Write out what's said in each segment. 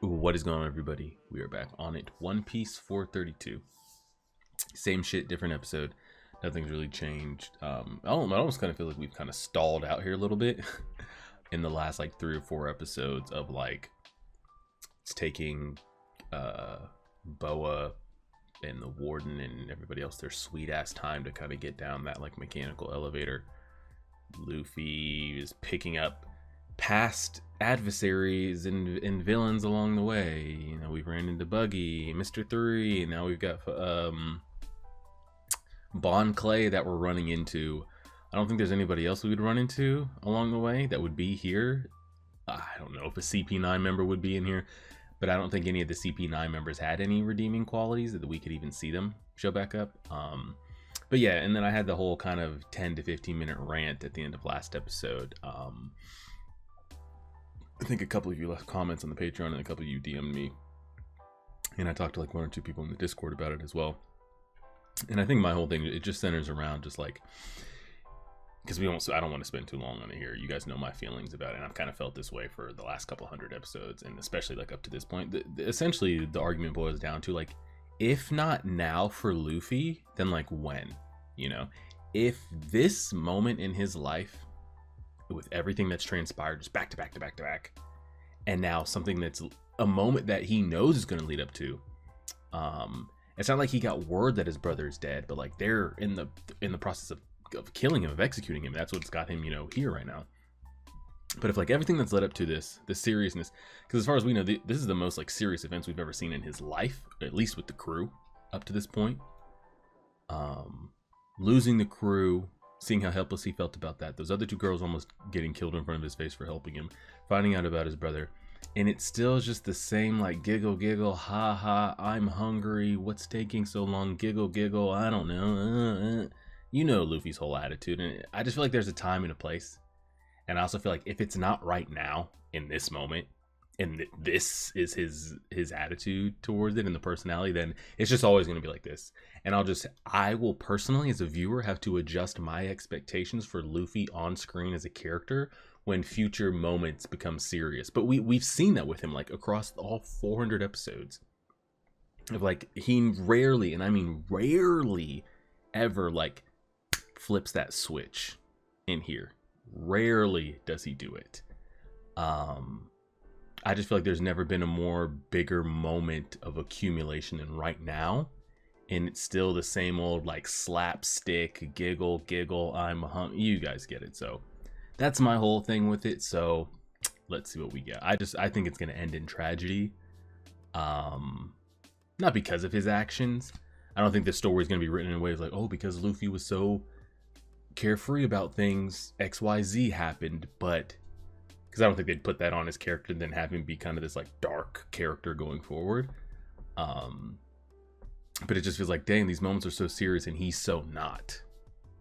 What is going on, everybody? We are back on it. One Piece 432. Same shit, different episode. Nothing's really changed. I almost kind of feel like we've kind of stalled out here a little bit in the last like 3 or 4 episodes of like it's taking Boa and the warden and everybody else their sweet ass time to kind of get down that like mechanical elevator. Luffy is picking up past adversaries and villains along the way. You know, we ran into Buggy, Mr. 3, and now we've got Bon Clay that we're running into. I don't think there's anybody else we would run into along the way that would be here. I don't know if a CP9 member would be in here, but I don't think any of the CP9 members had any redeeming qualities that we could even see them show back up. But yeah, and then I had the whole kind of 10 to 15 minute rant at the end of last episode. I think a couple of you left comments on the Patreon and a couple of you DM'd me, and I talked to like 1 or 2 people in the Discord about it as well. And I think my whole thing, it just centers around just like, because I don't want to spend too long on it here. You guys know my feelings about it, and I've kind of felt this way for the last couple 100 episodes, and especially like up to this point. Essentially the argument boils down to like, if not now for Luffy, then like when? You know, if this moment in his life, with everything that's transpired just back to back to back to back, and now something that's a moment that he knows is going to lead up to, it's not like he got word that his brother is dead, but like they're in the process of killing him, of executing him. That's what's got him, you know, here right now. But if like everything that's led up to this, the seriousness, because as far as we know, this is the most like serious events we've ever seen in his life, at least with the crew up to this point. Losing the crew, seeing how helpless he felt about that, those other 2 girls almost getting killed in front of his face for helping him, finding out about his brother, and it's still just the same like giggle giggle, ha ha, I'm hungry, what's taking so long, giggle giggle, I don't know, you know Luffy's whole attitude. And I just feel like there's a time and a place, and I also feel like if it's not right now in this moment, and this is his attitude towards it and the personality, then it's just always going to be like this. And I will personally, as a viewer, have to adjust my expectations for Luffy on screen as a character when future moments become serious. But we've seen that with him, like across all 400 episodes, of like he rarely, and I mean rarely, ever like flips that switch in here. Rarely does he do it. I just feel like there's never been a more bigger moment of accumulation than right now. And it's still the same old like slapstick, giggle, giggle, you guys get it. So that's my whole thing with it. So let's see what we get. I think it's going to end in tragedy. Not because of his actions. I don't think the story is going to be written in ways like, oh, because Luffy was so carefree about things, XYZ happened, but because I don't think they'd put that on his character and then have him be kind of this like dark character going forward. But it just feels like, dang, these moments are so serious and he's so not.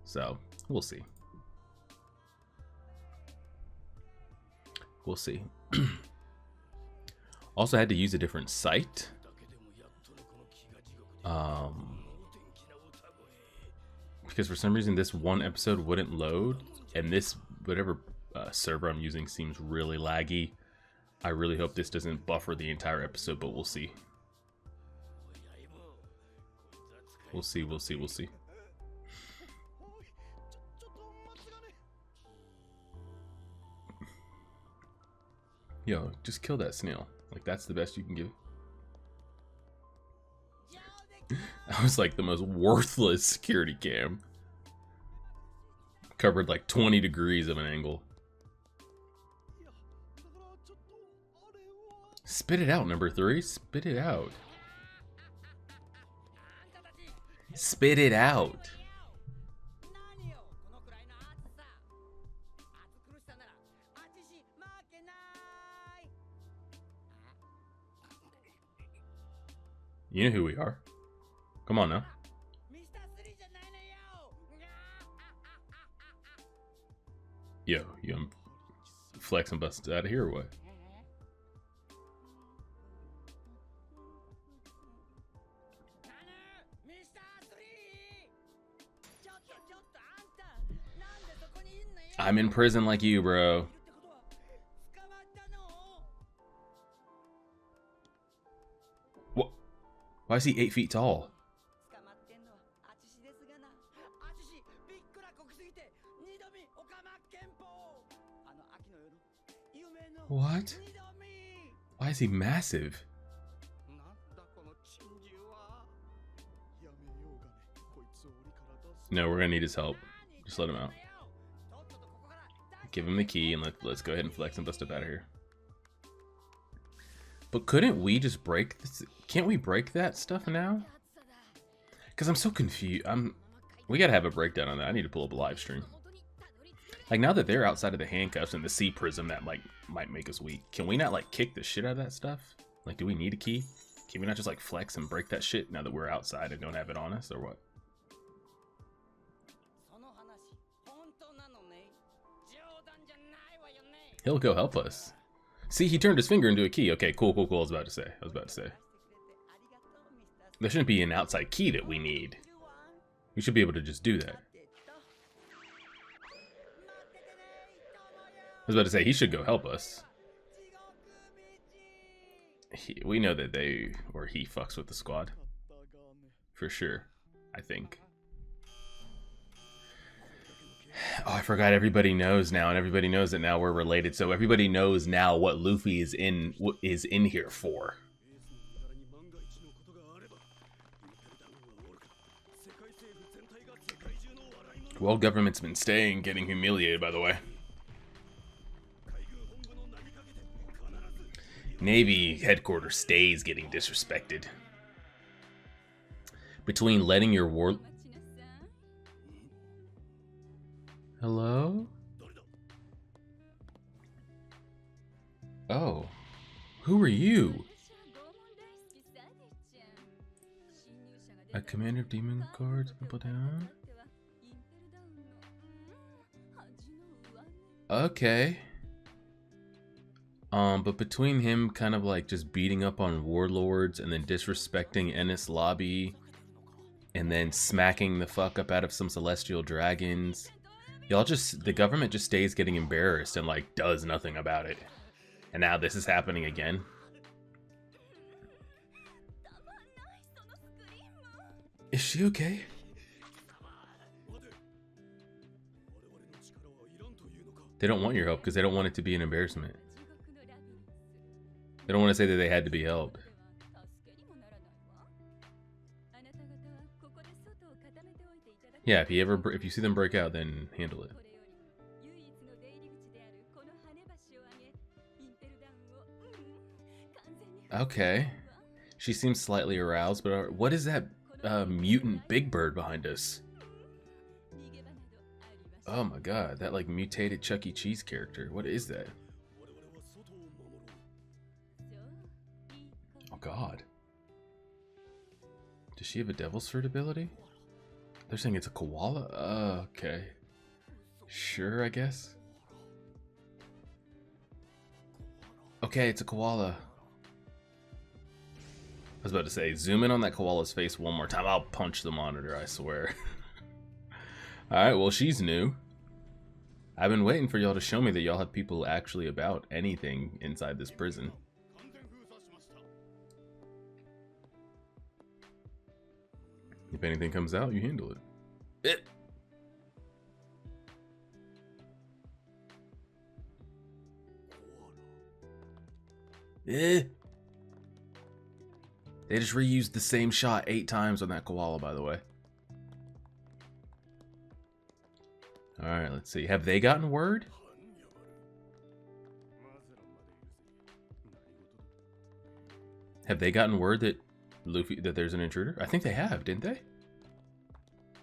So we'll see. We'll see. Also had to use a different site. Because for some reason this one episode wouldn't load, and this whatever server I'm using seems really laggy. I really hope this doesn't buffer the entire episode, but we'll see. We'll see, we'll see, we'll see. Yo, just kill that snail. Like, that's the best you can give. That was like the most worthless security cam. Covered like 20 degrees of an angle. Spit it out, number 3. Spit it out. Spit it out. You know who we are. Come on now. Yo, you flex and bust out of here or what? I'm in prison like you, bro. What? Why is he 8 feet tall? What? Why is he massive? No, we're gonna need his help. Just let him out. Give him the key and let's go ahead and flex and bust up out of here. But couldn't we just break this? Can't we break that stuff now? Because I'm so confused. We gotta have a breakdown on that. I need to pull up a live stream. Like, now that they're outside of the handcuffs and the C prism, that might make us weak. Can we not like kick the shit out of that stuff? Like, do we need a key? Can we not just like flex and break that shit now that we're outside and don't have it on us, or what? He'll go help us. See, he turned his finger into a key. Okay, cool. I was about to say. There shouldn't be an outside key that we need. We should be able to just do that. I was about to say, he should go help us. We know that he fucks with the squad. For sure, I think. Oh, I forgot everybody knows now, and everybody knows that now we're related. So everybody knows now what Luffy is in here for. World government's been staying, getting humiliated, by the way. Navy headquarters stays getting disrespected. Between letting your war... Hello? Oh. Who are you? A commander of demon guards, Impel Down? Okay. But between him kind of like just beating up on warlords and then disrespecting Ennis Lobby and then smacking the fuck up out of some celestial dragons, the government just stays getting embarrassed and like does nothing about it. And now this is happening again. Is she okay? They don't want your help because they don't want it to be an embarrassment. They don't want to say that they had to be helped. Yeah, if you see them break out, then handle it. Okay. She seems slightly aroused, but what is that mutant big bird behind us? Oh my god, that like mutated Chuck E. Cheese character. What is that? Oh god. Does she have a devil's fruit ability? They're saying it's a koala? Okay. Sure, I guess. Okay, it's a koala. I was about to say, zoom in on that koala's face one more time. I'll punch the monitor, I swear. Alright, well, she's new. I've been waiting for y'all to show me that y'all have people actually about anything inside this prison. If anything comes out, you handle it. They just reused the same shot 8 times on that koala, by the way. Alright, let's see. Have they gotten word? Have they gotten word that that there's an intruder? I think they have, didn't they?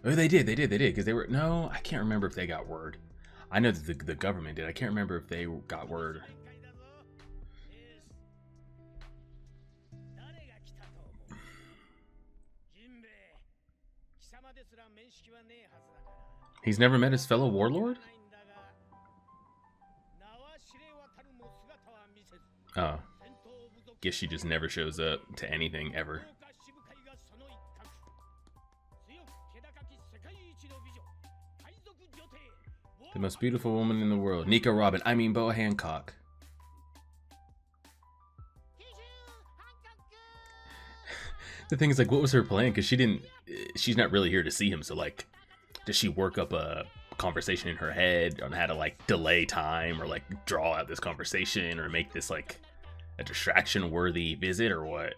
Oh, they did, because they were... No, I can't remember if they got word. I know that the government did. I can't remember if they got word. He's never met his fellow warlord? Oh. Guess she just never shows up to anything, ever. The most beautiful woman in the world. Nico Robin. I mean Boa Hancock. The thing is, like, what was her plan? Because she's not really here to see him. So, like, does she work up a conversation in her head on how to, like, delay time or, like, draw out this conversation or make this, like, a distraction-worthy visit or what?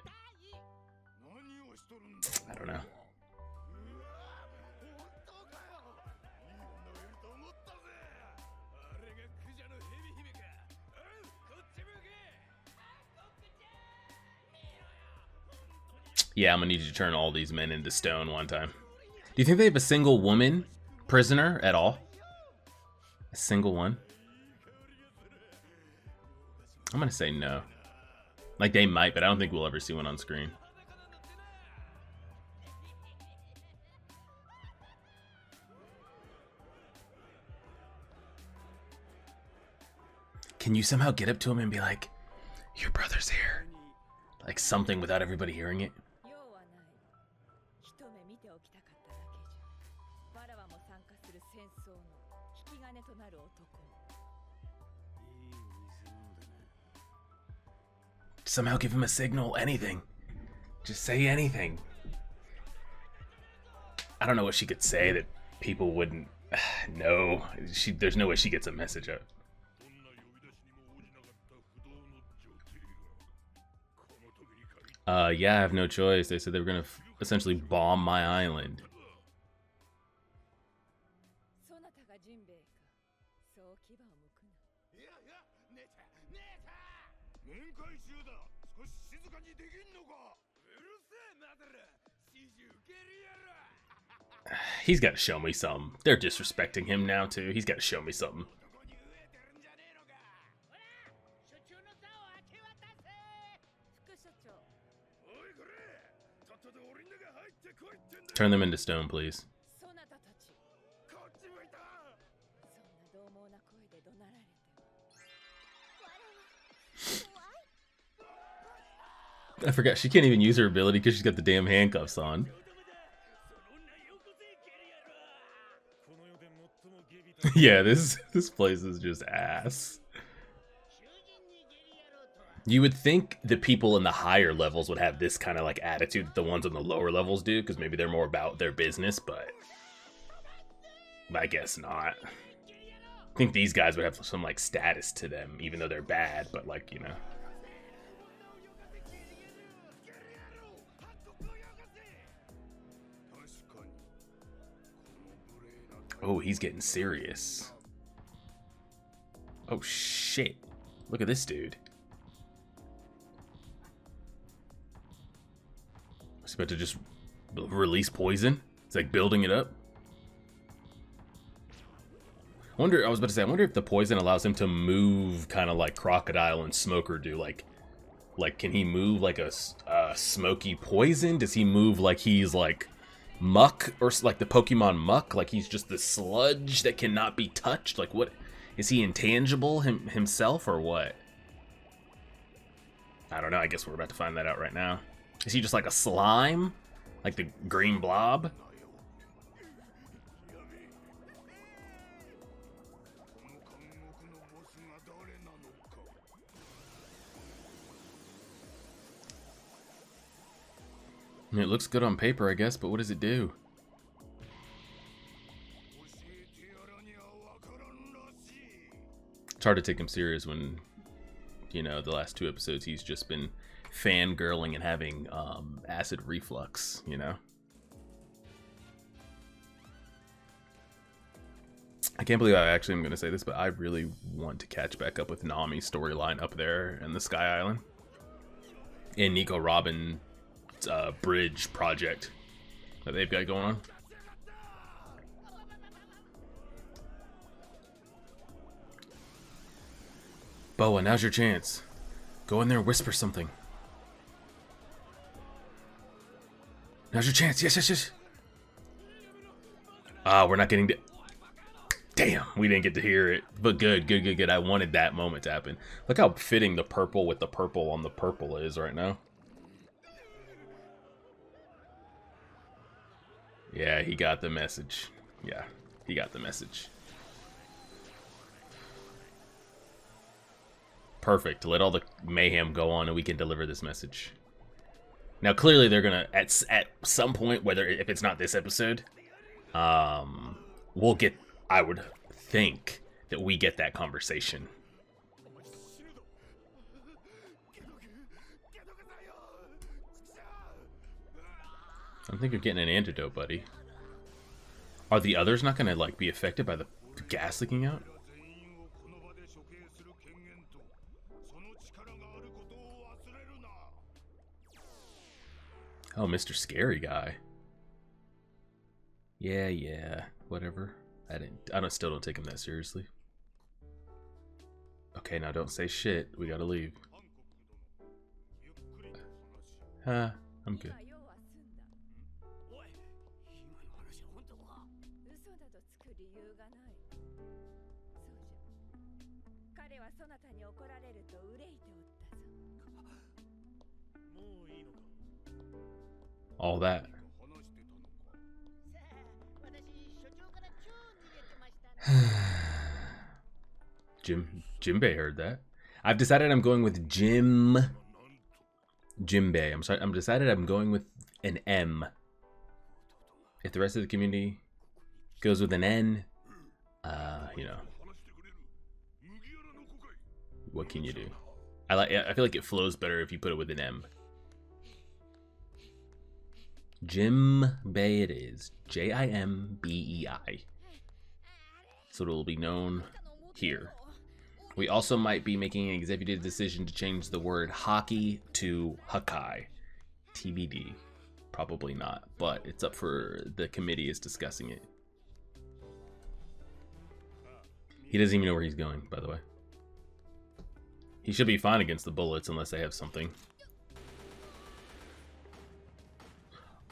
I don't know. Yeah, I'm gonna need you to turn all these men into stone one time. Do you think they have a single woman prisoner at all? A single one? I'm gonna say no. Like, they might, but I don't think we'll ever see one on screen. Can you somehow get up to him and be like, your brother's here? Like something without everybody hearing it? Somehow give him a signal, anything. Just say anything. I don't know what she could say that people wouldn't know. There's no way she gets a message out. Yeah, I have no choice. They said they were gonna essentially bomb my island. He's got to show me something. They're disrespecting him now, too. He's got to show me something. Turn them into stone, please. I forgot, she can't even use her ability because she's got the damn handcuffs on. Yeah, this place is just ass. You would think the people in the higher levels would have this kind of like attitude that the ones on the lower levels do, because maybe they're more about their business, but I guess not. I think these guys would have some like status to them, even though they're bad, but like, you know. Oh, he's getting serious. Oh shit. Look at this dude. He's about to just release poison. It's like building it up. I was about to say, I wonder if the poison allows him to move kind of like Crocodile and Smoker do. Like can he move like a smoky poison? Does he move like he's like Muck, or like the Pokemon Muck? Like he's just the sludge that cannot be touched? Like what? Is he intangible himself or what? I don't know. I guess we're about to find that out right now. Is he just like a slime? Like the green blob? I mean, it looks good on paper, I guess, but what does it do? It's hard to take him serious when, you know, the last 2 episodes he's just been fangirling and having acid reflux, you know? I can't believe I actually am going to say this, but I really want to catch back up with Nami's storyline up there in the Sky Island. And Nico Robin bridge project that they've got going on. Boa, now's your chance. Go in there and whisper something. Now's your chance. Yes. Ah, we're not getting to... Damn, we didn't get to hear it. But good. I wanted that moment to happen. Look how fitting the purple with the purple on the purple is right now. Yeah, he got the message. Yeah, he got the message. Perfect. Let all the mayhem go on and we can deliver this message. Now, clearly they're gonna, at some point, whether if it's not this episode, we'll get, I would think, that we get that conversation. I think you're getting an antidote, buddy. Are the others not gonna, like, be affected by the gas leaking out? Oh, Mr. Scary Guy. Yeah, whatever. I still don't take him that seriously. Okay, now don't say shit. We gotta leave. I'm good. All that. Jimbei heard that. I've decided I'm going with Jimbei. I'm decided I'm going with an M. If the rest of the community goes with an N, you know, what can you do? I feel like it flows better if you put it with an M. Jimbei it is. Jimbei. So it will be known here. We also might be making an executive decision to change the word hockey to Hakai. TBD. Probably not, but it's up for the committee is discussing it. He doesn't even know where he's going, by the way. He should be fine against the bullets unless they have something.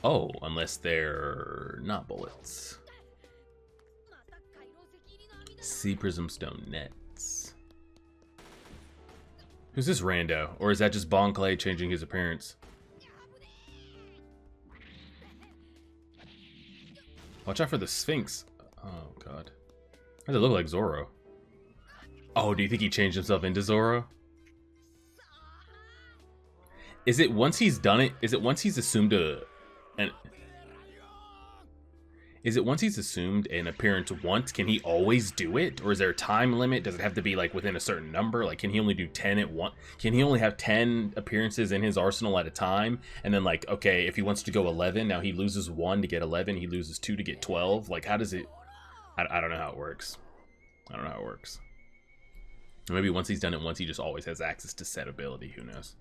Oh, unless they're not bullets. Sea Prism Stone Nets. Who's this rando? Or is that just Bon Clay changing his appearance? Watch out for the Sphinx. Oh, God. Why does it look like Zoro? Oh, do you think he changed himself into Zoro? Is it once he's done it? Is it once he's assumed an appearance once, can he always do it? Or is there a time limit? Does it have to be like within a certain number? Like, can he only do 10 at once? Can he only have 10 appearances in his arsenal at a time? And then, like, okay, if he wants to go 11, now he loses 1 to get 11, he loses 2 to get 12. Like, how does it... I don't know how it works. Or maybe once he's done it once, he just always has access to set ability. Who knows?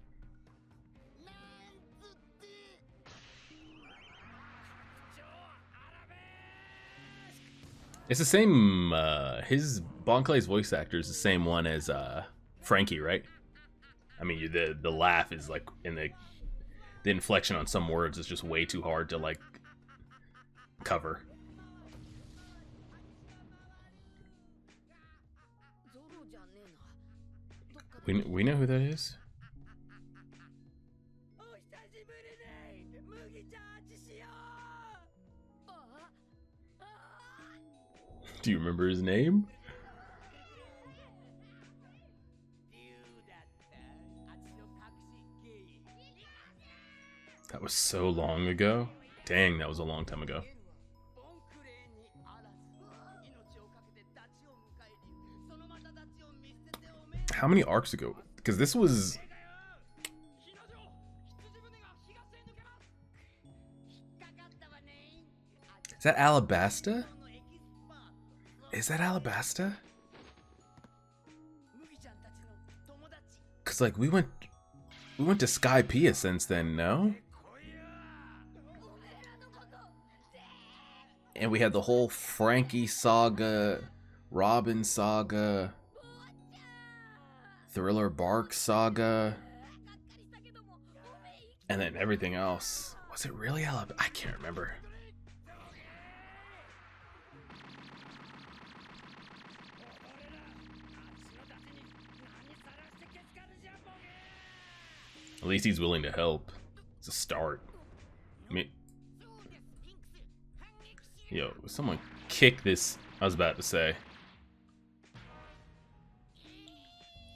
It's the same, his Bon Clay's voice actor is the same one as Frankie, right? I mean, the laugh is like, in the inflection on some words is just way too hard to like cover. We know who that is. Do you remember his name? That was so long ago. Dang, that was a long time ago. How many arcs ago? Because this was... Is that Alabasta? Is that Alabasta? Cause like we went to Skypiea since then, no? And we had the whole Frankie saga, Robin saga, Thriller Bark saga, and then everything else. Was it really Alabasta? I can't remember. At least he's willing to help. It's a start. I mean, yo, someone kick this. I was about to say.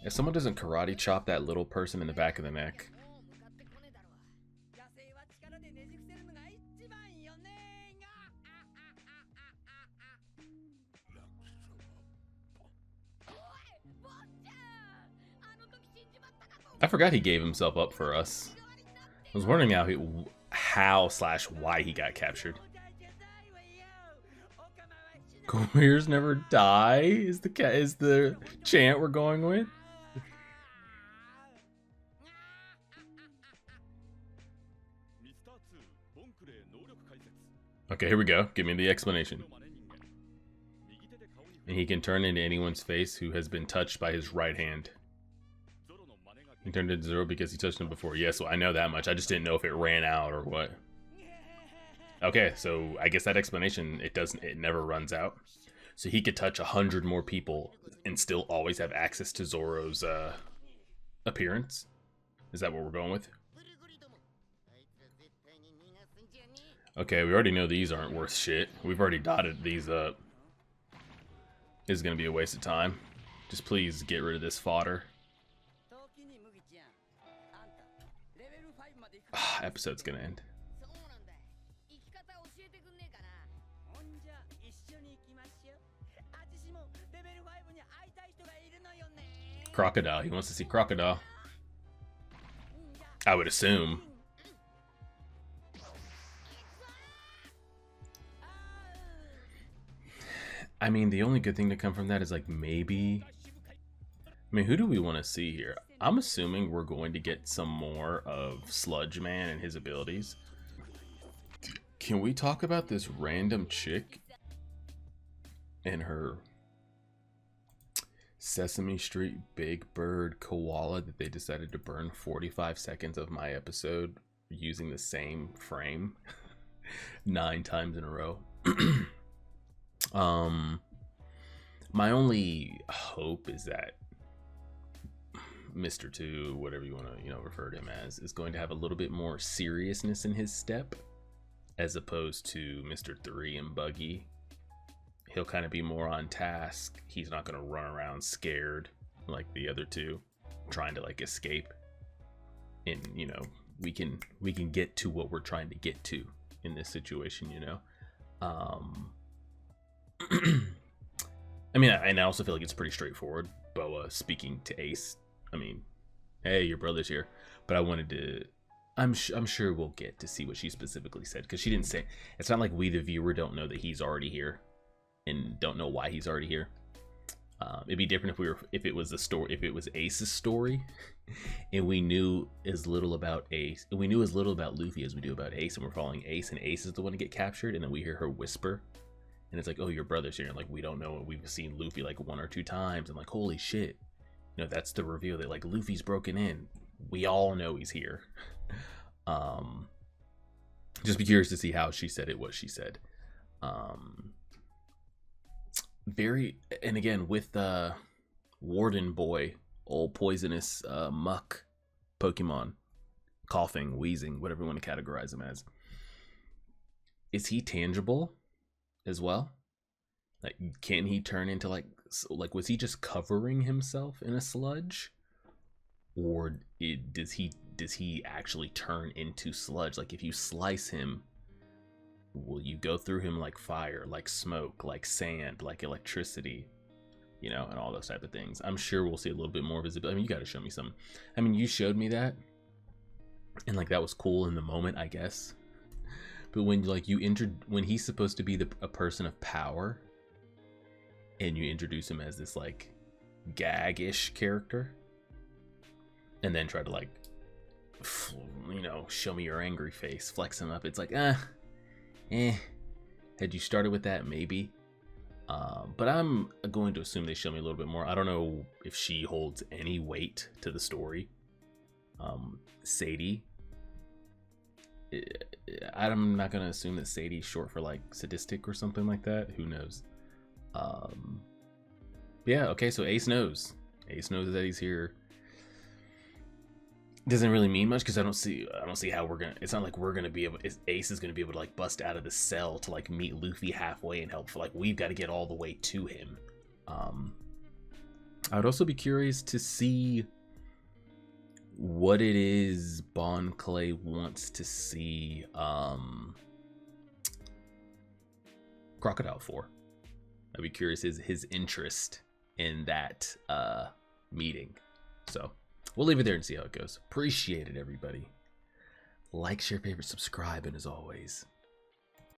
If someone doesn't karate chop that little person in the back of the neck. I forgot he gave himself up for us. I was wondering how/why he got captured. Warriors never die is the chant we're going with. Okay, here we go. Give me the explanation. And he can turn into anyone's face who has been touched by his right hand. He turned into Zoro because he touched him before. Yes, well, I know that much. I just didn't know if it ran out or what. Okay, so I guess that explanation, it never runs out. So he could touch 100 more people and still always have access to Zoro's appearance? Is that what we're going with? Okay, we already know these aren't worth shit. We've already dotted these up. This is going to be a waste of time. Just please get rid of this fodder. Episode's going to end. Crocodile. He wants to see Crocodile. I would assume. I mean, the only good thing to come from that is like maybe... I mean, who do we want to see here? I'm assuming we're going to get some more of Sludge Man and his abilities. Can we talk about this random chick and her Sesame Street Big Bird koala that they decided to burn 45 seconds of my episode using the same frame 9 times in a row? My only hope is that Mr. 2, whatever you want to, refer to him as, is going to have a little bit more seriousness in his step as opposed to Mr. 3 and Buggy. He'll kind of be more on task. He's not going to run around scared like the other two, trying to like escape. And, we can get to what we're trying to get to in this situation, I mean, and I also feel like it's pretty straightforward. Boa speaking to Ace. I mean, hey, your brother's here. But I wanted to... I'm sure we'll get to see what she specifically said. Because she didn't say... It's not like we, the viewer, don't know that he's already here. And don't know why he's already here. It'd be different if it was Ace's story. And we knew as little about Ace. And we knew as little about Luffy as we do about Ace. And we're following Ace. And Ace is the one to get captured. And then we hear her whisper. And it's like, oh, your brother's here. And like, we don't know. We've seen Luffy like 1 or 2 times. And like, holy shit. That's the reveal that like Luffy's broken in. We all know he's here. Just be curious to see how she said it, what she said. And again, with Warden Boy, old poisonous muck Pokemon, coughing, wheezing, whatever you want to categorize him as. Is he tangible as well? Like, can he turn into like was he just covering himself in a sludge, or does he actually turn into sludge? Like, if you slice him, will you go through him like fire, like smoke, like sand, like electricity, and all those type of things? I'm sure we'll see a little bit more visibility. I mean, you got to show me some. I mean, you showed me that, and like that was cool in the moment, I guess. But when like when he's supposed to be a person of power, and you introduce him as this like gag-ish character, and then try to like, show me your angry face, flex him up. It's like, had you started with that, maybe. But I'm going to assume they show me a little bit more. I don't know if she holds any weight to the story. Sadie. I'm not going to assume that Sadie's short for like sadistic or something like that. Who knows? Yeah, okay, so Ace knows. Ace knows that he's here. Doesn't really mean much because I don't see how we're gonna. It's not like we're gonna be able. Ace is gonna be able to like bust out of the cell to like meet Luffy halfway and help. For like, we've got to get all the way to him. I would also be curious to see what it is Bon Clay wants to see Crocodile for. I'd be curious his interest in that meeting. So we'll leave it there and see how it goes. Appreciate it, everybody. Like, share, favorite, subscribe, and as always,